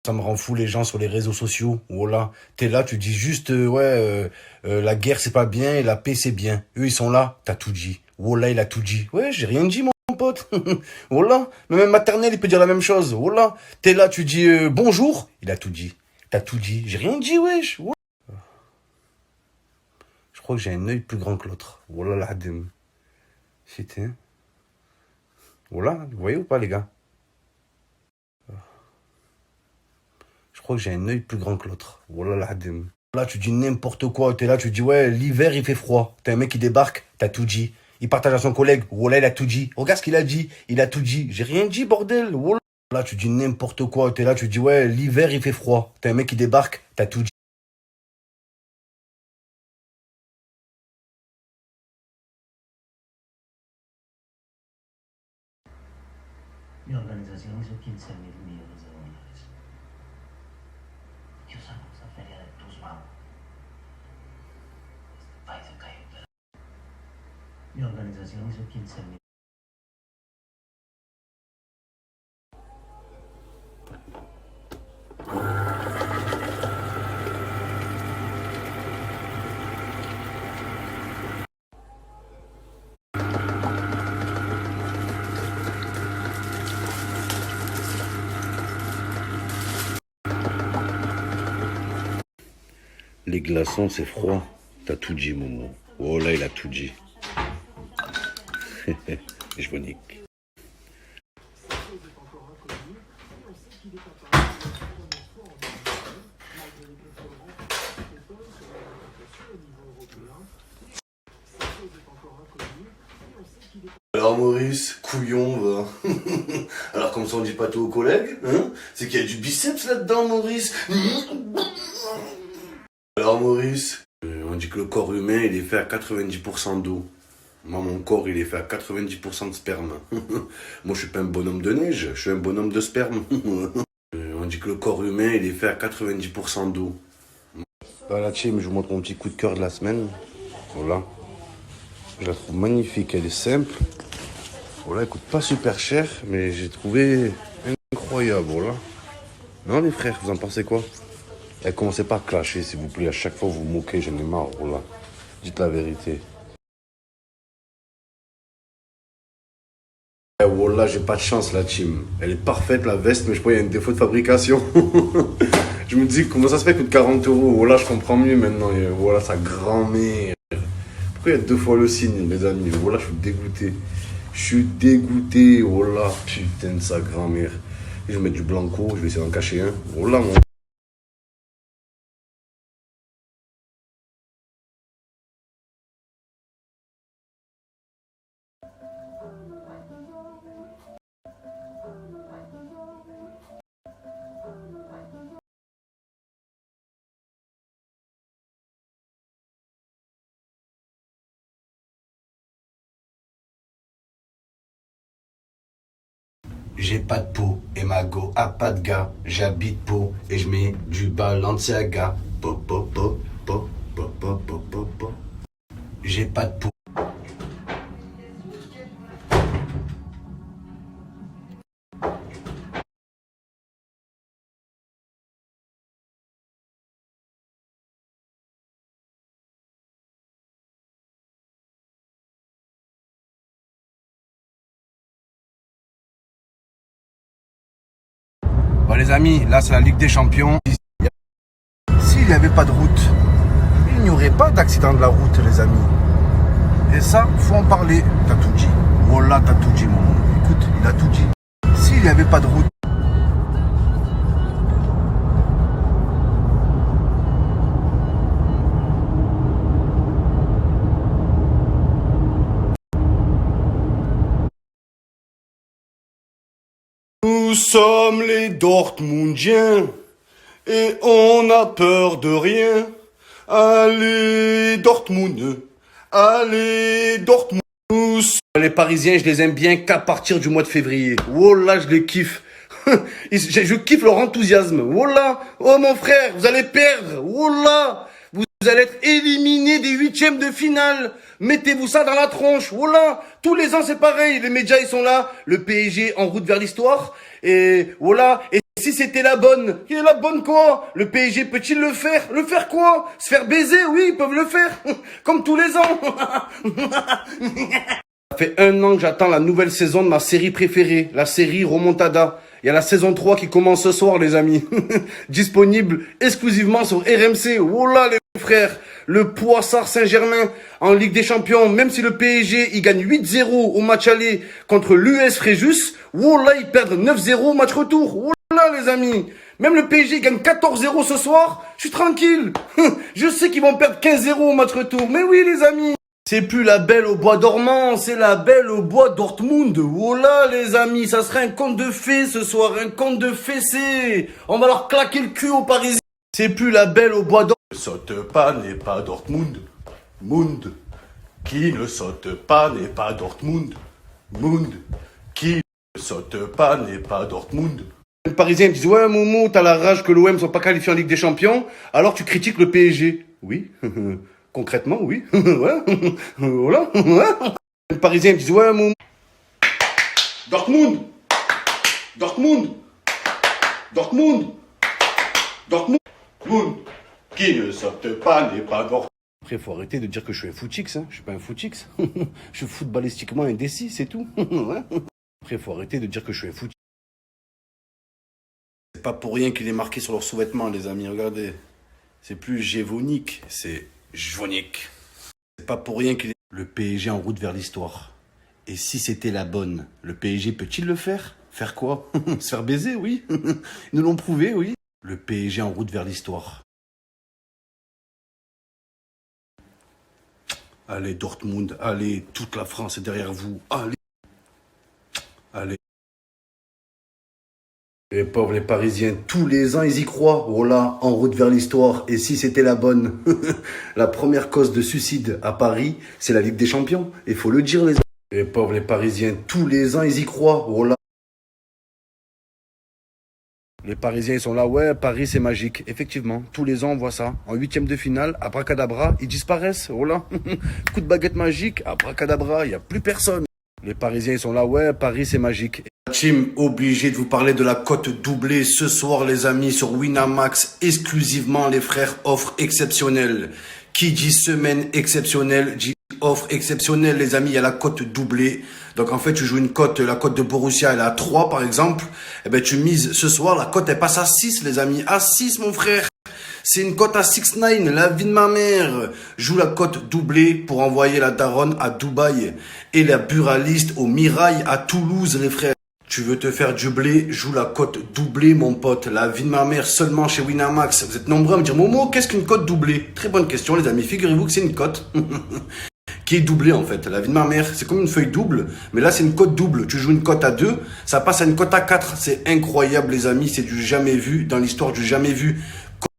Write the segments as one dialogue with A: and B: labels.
A: Ça me rend fou les gens sur les réseaux sociaux. Voilà. T'es là, tu dis juste, la guerre c'est pas bien et la paix c'est bien. Eux ils sont là, t'as tout dit. Voilà, il a tout dit. Ouais, j'ai rien dit mon pote. Voilà. Mais même maternelle, il peut dire la même chose. Voilà. T'es là, tu dis bonjour, il a tout dit. T'as tout dit. J'ai rien dit, wesh. Voilà. Je crois que j'ai un œil plus grand que l'autre. Voilà la hadim. C'était. Voilà, vous voyez ou pas les gars? Je crois que j'ai un œil plus grand que l'autre. Voilà la hadim. Là, tu dis n'importe quoi. T'es là, tu dis, ouais, l'hiver, il fait froid. T'as un mec qui débarque, t'as tout dit. Il partage à son collègue. Voilà, il a tout dit. Regarde ce qu'il a dit. Il a tout dit. J'ai rien dit, bordel. Voilà. Là, tu dis n'importe quoi. T'es là, tu dis, ouais, l'hiver, il fait froid. T'as un mec qui débarque, t'as tout dit.
B: Mi organizzazioni su 15.000 euros. Io sono sta feria del tuo smamo. Fai se cai. Mi organizzazioni su 15.000.
A: Les glaçons, c'est froid. T'as tout dit, Momo. Oh là, il a tout dit. Je vous nique. Alors Maurice, couillon, va. Alors comme ça on dit pas tout aux collègues, hein? C'est qu'il y a du biceps là-dedans, Maurice. Alors Maurice, on dit que le corps humain il est fait à 90% d'eau. Moi mon corps il est fait à 90% de sperme. Moi je suis pas un bonhomme de neige, je suis un bonhomme de sperme. On dit que le corps humain il est fait à 90% d'eau. Dans la team, je vous montre mon petit coup de cœur de la semaine. Voilà. Je la trouve magnifique, elle est simple. Voilà, elle coûte pas super cher, mais j'ai trouvé incroyable, voilà. Non les frères, vous en pensez quoi? Eh, commencez pas à clasher, s'il vous plaît. À chaque fois, vous vous moquez, j'en ai marre, voilà. Dites la vérité. Eh, voilà, j'ai pas de chance, la team. Elle est parfaite, la veste, mais je crois qu'il y a un défaut de fabrication. Je me dis, comment ça se fait que coûte 40 euros? Voilà, je comprends mieux maintenant. Et voilà, sa grand-mère. Pourquoi il y a deux fois le signe, les amis? Voilà, je suis dégoûté. Je suis dégoûté, voilà. Putain de sa grand-mère. Et je vais mettre du blanco, je vais essayer d'en cacher un. Voilà, mon. J'ai pas de peau et ma go a pas de gars. J'habite Pau et je mets du Balenciaga. Po, po, po, po, po, po, po, po, po. J'ai pas de peau. Bon les amis, là c'est la Ligue des Champions. S'il n'y avait pas de route, il n'y aurait pas d'accident de la route les amis. Et ça, faut en parler. T'as tout dit. Voilà, t'as tout dit mon. Écoute, il a tout dit. S'il n'y avait pas de route. Nous sommes les Dortmundiens et on n'a peur de rien. Allez Dortmund, allez Dortmund. Les Parisiens, je les aime bien qu'à partir du mois de février. Oh là, je les kiffe. Je kiffe leur enthousiasme. Oh là, oh mon frère, vous allez perdre. Oh là, vous allez être éliminés des huitièmes de finale. Mettez-vous ça dans la tronche. Oh là, tous les ans c'est pareil. Les médias ils sont là. Le PSG en route vers l'histoire. Et voilà. Et Si c'était la bonne, et la bonne quoi? Le PSG peut-il le faire? Le faire quoi? Se faire baiser? Oui, ils peuvent le faire. Comme tous les ans. Ça fait 1 an que j'attends la nouvelle saison de ma série préférée, la série Remontada. Il y a la saison 3 qui commence ce soir, les amis. Disponible exclusivement sur RMC. Oh là, les frères. Le Poissard Saint-Germain en Ligue des Champions. Même si le PSG, il gagne 8-0 au match aller contre l'US Fréjus. Oh là, ils perdent 9-0 au match retour. Oh là, les amis. Même le PSG gagne 14-0 ce soir. Je suis tranquille. Je sais qu'ils vont perdre 15-0 au match retour. Mais oui, les amis. C'est plus la Belle au bois dormant, c'est la Belle au bois Dortmund. Oh là, les amis, ça serait un conte de fées ce soir, un conte de fessées. On va leur claquer le cul aux Parisiens. C'est plus la Belle au bois dormant. Ne saute pas n'est pas Dortmund. Mund. Qui ne saute pas n'est pas Dortmund. Mund. Qui ne saute pas n'est pas Dortmund. Les Parisiens me disent, ouais, Momo, t'as la rage que l'OM soit pas qualifié en Ligue des Champions, alors tu critiques le PSG. Oui. Concrètement, oui. Ouais. Voilà. Les Parisiens me disent, ouais, mon... Dortmund. Dortmund. Dortmund. Dortmund. Dortmund. Qui ne saute pas n'est pas Dortmund. Après, faut arrêter de dire que je suis un footix, hein. Je suis pas un footix. Je suis footballistiquement indécis, c'est tout. Ouais. Après, faut arrêter de dire que je suis un footix. C'est pas pour rien qu'il est marqué sur leurs sous-vêtements, les amis. Regardez. C'est plus gévonique, c'est Jvonique. C'est pas pour rien qu'il est... Le PSG en route vers l'histoire. Et si c'était la bonne, le PSG peut-il le faire? Faire quoi? Se faire baiser, oui. Ils nous l'ont prouvé, oui. Le PSG en route vers l'histoire. Allez, Dortmund, allez, toute la France est derrière vous. Allez. Allez. Les pauvres, les Parisiens, tous les ans, ils y croient. Oh là, en route vers l'histoire. Et si c'était la bonne? La première cause de suicide à Paris, c'est la Ligue des Champions. Il faut le dire, les amis. Les pauvres, les Parisiens, tous les ans, ils y croient. Oh là. Les Parisiens, ils sont là. Ouais, Paris, c'est magique. Effectivement, tous les ans, on voit ça. En 8e de finale, abracadabra, ils disparaissent. Oh là. Coup de baguette magique, abracadabra, il n'y a plus personne. Les Parisiens, ils sont là. Ouais, Paris, c'est magique. Team, obligé de vous parler de la cote doublée ce soir, les amis, sur Winamax. Exclusivement, les frères, offre exceptionnelle. Qui dit semaine exceptionnelle, dit offre exceptionnelle, les amis, il y a la cote doublée. Donc, en fait, tu joues une cote, la cote de Borussia, elle est à 3, par exemple. Eh ben, tu mises ce soir, la cote, elle passe à 6, les amis. À 6, mon frère. C'est une cote à 6-9, la vie de ma mère. Joue la cote doublée pour envoyer la daronne à Dubaï et la buraliste au Mirail à Toulouse, les frères. Tu veux te faire du blé, joue la cote doublée, mon pote. La vie de ma mère seulement chez Winamax. Vous êtes nombreux à me dire, Momo, qu'est-ce qu'une cote doublée? Très bonne question, les amis. Figurez-vous que c'est une cote qui est doublée, en fait. La vie de ma mère, c'est comme une feuille double. Mais là, c'est une cote double. Tu joues une cote à 2, ça passe à une cote à 4. C'est incroyable, les amis. C'est du jamais vu dans l'histoire du jamais vu.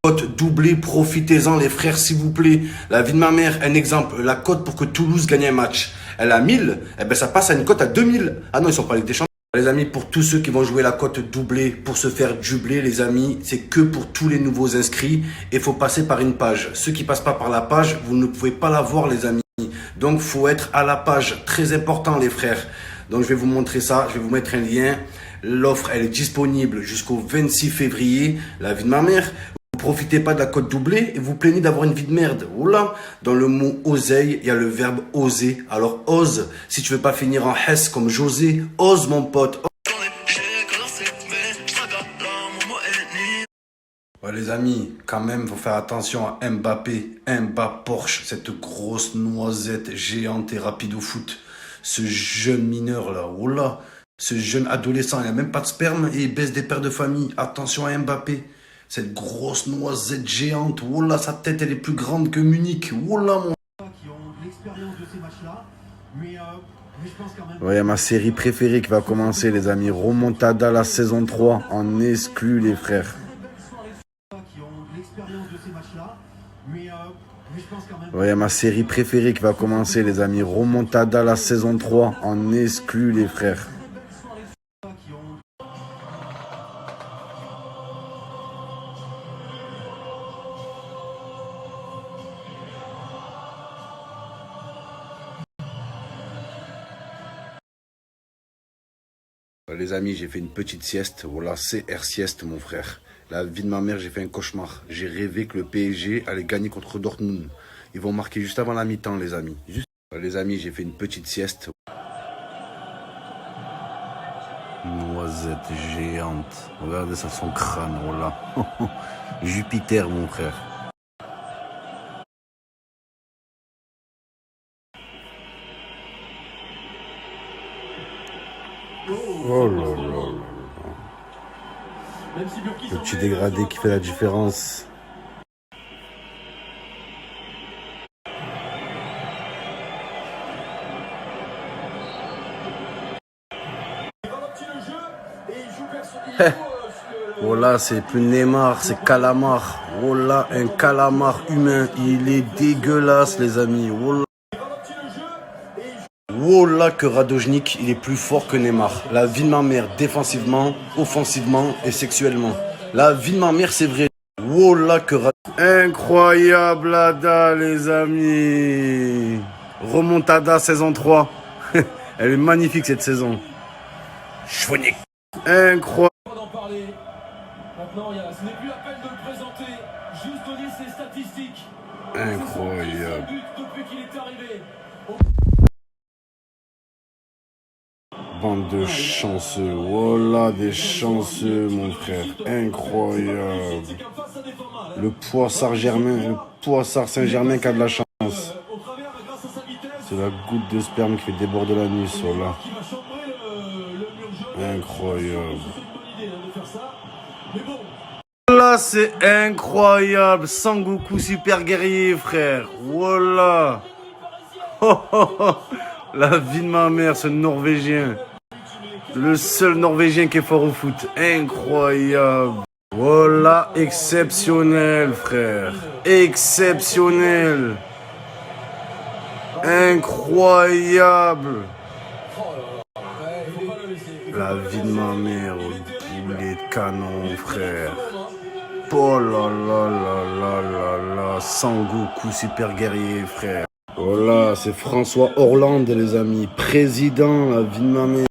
A: Cote doublée, profitez-en, les frères, s'il vous plaît. La vie de ma mère, un exemple. La cote pour que Toulouse gagne un match. Elle a 1000, eh ben, ça passe à une cote à 2000. Ah non, ils sont pas avec des champions. Les amis, pour tous ceux qui vont jouer la cote doublée pour se faire dubler, les amis, c'est que pour tous les nouveaux inscrits. Et faut passer par une page. Ceux qui passent pas par la page, vous ne pouvez pas la voir, les amis. Donc, faut être à la page. Très important, les frères. Donc, je vais vous montrer ça. Je vais vous mettre un lien. L'offre, elle est disponible jusqu'au 26 février. La vie de ma mère. Vous profitez pas de la cote doublée et vous plaignez d'avoir une vie de merde. Oula, dans le mot oseille, il y a le verbe oser. Alors ose, si tu veux pas finir en hess comme José, ose mon pote. Ouais, les amis, quand même, faut faire attention à Mbappé, Mbappé Porsche, cette grosse noisette géante et rapide au foot. Ce jeune mineur là, oula, ce jeune adolescent, il a même pas de sperme et il baisse des pères de famille. Attention à Mbappé. Cette grosse noisette géante, oh là, sa tête, elle est plus grande que Munich. Oh là, mon... Qui ont l'expérience de ces matchs-là, mais je pense quand même... Ouais, ma série préférée qui va commencer, les amis. Remontada, la saison 3, en exclu, les frères. Qui ont l'expérience de ces matchs-là, mais je pense quand même... Ouais, ma série préférée qui va commencer, les amis. Remontada, la saison 3, en exclu, les frères. Les amis, j'ai fait une petite sieste. Voilà, CR sieste, mon frère. La vie de ma mère, j'ai fait un cauchemar. J'ai rêvé que le PSG allait gagner contre Dortmund. Ils vont marquer juste avant la mi-temps, les amis. Les amis, j'ai fait une petite sieste. Noisette géante. Regardez ça, son crâne, voilà. Jupiter, mon frère. Oh là là là. Le petit dégradé qui fait la différence. Oh là, c'est plus Neymar, c'est Calamar. Oh là, un calamar humain. Il est dégueulasse, les amis. Oh là. Oh là que Radojnik, il est plus fort que Neymar. La vie de ma mère, défensivement, offensivement et sexuellement. La vie de ma mère, c'est vrai. Oh là que incroyable Ada, les amis. Remontada saison 3. Elle est magnifique cette saison. Chouanique. Incroyable.
C: Maintenant, ce n'est plus la peine de le présenter, juste donner ses statistiques.
A: Incroyable.
C: Depuis qu'il est arrivé.
A: Bande de chanceux. Voilà des chanceux, mon frère. Incroyable. Le Poissard Saint-Germain qui a de la chance. C'est la goutte de sperme qui fait déborder l'anus. Voilà. Incroyable. Là, c'est incroyable. Sangoku super guerrier, frère. Voilà. Oh, oh, oh. La vie de ma mère, ce Norvégien. Le seul Norvégien qui est fort au foot. Incroyable. Voilà, exceptionnel, frère. Exceptionnel. Incroyable. La vie de ma mère, au boulet de canon, frère. Oh là là là là là là. Sangoku, super guerrier, frère. Voilà, c'est François Hollande, les amis. Président, la vie de ma mère.